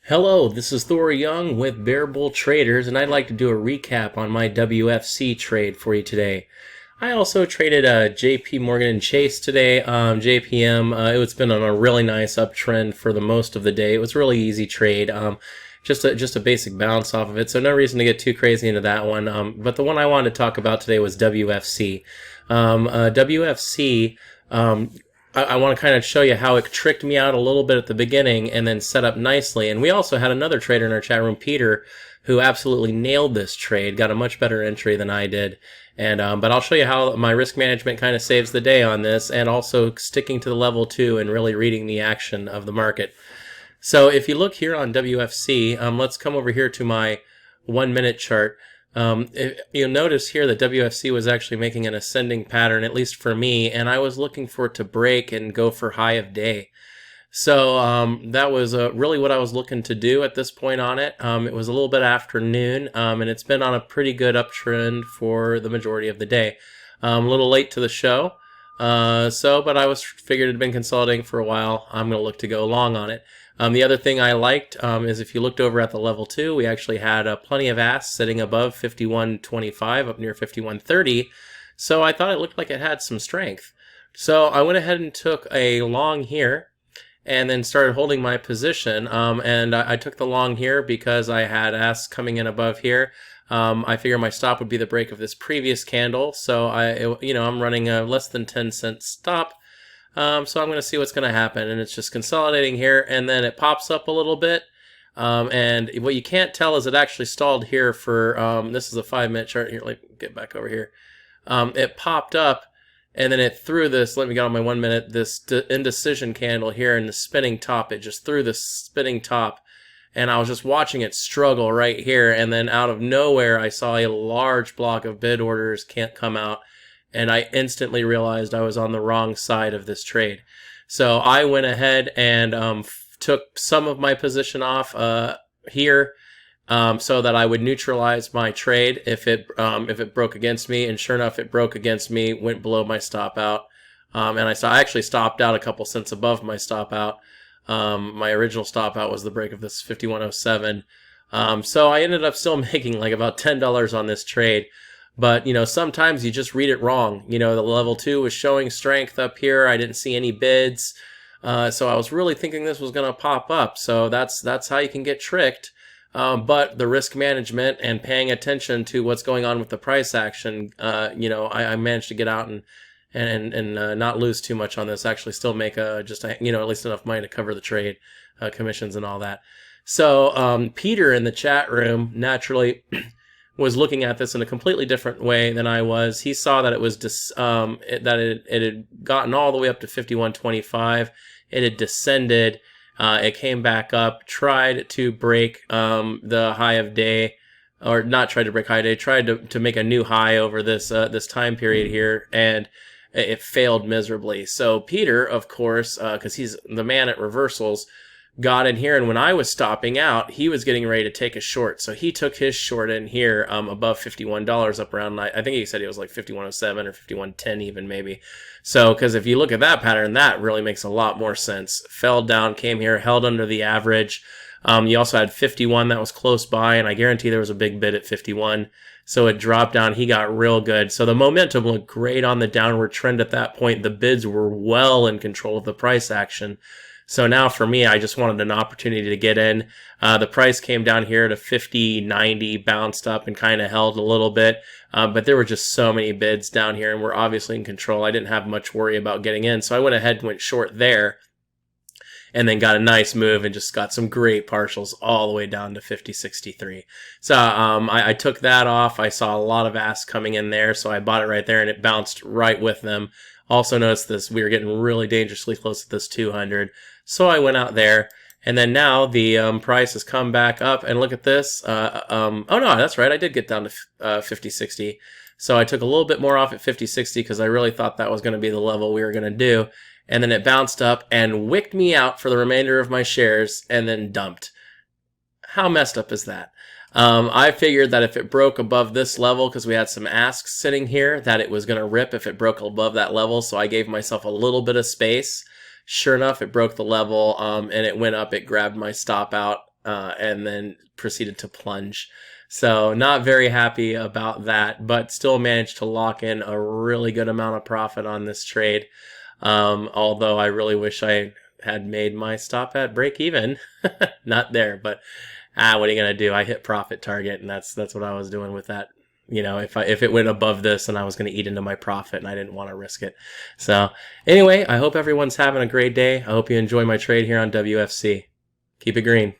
Hello, this is Thor Young with Bear Bull Traders, and I'd like to do a recap on my WFC trade for you today. I also traded JP Morgan and Chase today, JPM. It's been on a really nice uptrend for the most of the day. It was a really easy trade, just a basic bounce off of it, so no reason to get too crazy into that one. But the one I wanted to talk about today was WFC. WFC. I want to kind of show you how it tricked me out a little bit at the beginning and then set up nicely. And we also had another trader in our chat room, Peter, who absolutely nailed this trade, got a much better entry than I did. And but I'll show you how my risk management kind of saves the day on this, and also sticking to the level 2 and really reading the action of the market. So if you look here on WFC, let's come over here to my 1-minute chart. You'll notice here that WFC was actually making an ascending pattern, at least for me, and I was looking for it to break and go for high of day. So that was really what I was looking to do at this point on it. It was a little bit after noon, and it's been on a pretty good uptrend for the majority of the day. A little late to the show, but I figured it had been consolidating for a while. I'm going to look to go long on it. The other thing I liked is if you looked over at the level 2, we actually had plenty of asks sitting above 51.25 up near 51.30. So I thought it looked like it had some strength. So I went ahead and took a long here and then started holding my position. And I took the long here because I had asks coming in above here. I figure my stop would be the break of this previous candle. So I'm running a less than 10-cent stop. So I'm going to see what's going to happen, and it's just consolidating here, and then it pops up a little bit, and what you can't tell is it actually stalled here for, this is a 5-minute chart here, let me get back over here. It popped up, and then it threw this, let me get on my 1 minute, this indecision candle here in the spinning top. It just threw the spinning top, and I was just watching it struggle right here, and then out of nowhere I saw a large block of bid orders can't come out. And I instantly realized I was on the wrong side of this trade. So I went ahead and took some of my position off here so that I would neutralize my trade if it broke against me. And sure enough, it broke against me, went below my stop out. And I actually stopped out a couple cents above my stop out. My original stop out was the break of this 51.07. So I ended up still making like about $10 on this trade. But, sometimes you just read it wrong. The level 2 was showing strength up here. I didn't see any bids. So I was really thinking this was going to pop up. So that's how you can get tricked. But the risk management and paying attention to what's going on with the price action, I managed to get out and not lose too much on this. Actually still make at least enough money to cover the trade, commissions and all that. So Peter in the chat room naturally was looking at this in a completely different way than I was. He saw that it was it had gotten all the way up to 51.25. It had descended. It came back up, tried to break the high of day, or not tried to break high day, tried to make a new high over this time period here, and it failed miserably. So Peter, of course, because he's the man at reversals, got in here, and when I was stopping out, he was getting ready to take a short. So he took his short in here above $51 up around, I think he said it was like 51.07 or 51.10 even maybe. So because if you look at that pattern, that really makes a lot more sense. Fell down, came here, held under the average. You also had 51 that was close by, and I guarantee there was a big bid at 51. So it dropped down. He got real good. So the momentum looked great on the downward trend at that point. The bids were well in control of the price action. So now for me, I just wanted an opportunity to get in. The price came down here to 50.90, bounced up and kind of held a little bit. But there were just so many bids down here, and we're obviously in control. I didn't have much worry about getting in. So I went ahead and went short there, and then got a nice move and just got some great partials all the way down to 50.63. So I took that off. I saw a lot of asks coming in there, so I bought it right there, and it bounced right with them. Also noticed this, we were getting really dangerously close to this 200. So I went out there, and then now the price has come back up, and look at this. Oh no, that's right, I did get down to 50.60. So I took a little bit more off at 50.60 because I really thought that was going to be the level we were going to do. And then it bounced up and wicked me out for the remainder of my shares and then dumped. How messed up is that? I figured that if it broke above this level, because we had some asks sitting here, that it was going to rip if it broke above that level. So I gave myself a little bit of space. Sure enough, it broke the level, and it went up. It grabbed my stop out and then proceeded to plunge. So not very happy about that, but still managed to lock in a really good amount of profit on this trade. Although I really wish I had made my stop at break even. Not there, but what are you gonna do? I hit profit target, and that's what I was doing with that. You know, if it went above this, then I was going to eat into my profit, and I didn't want to risk it. So anyway, I hope everyone's having a great day. I hope you enjoy my trade here on WFC. Keep it green.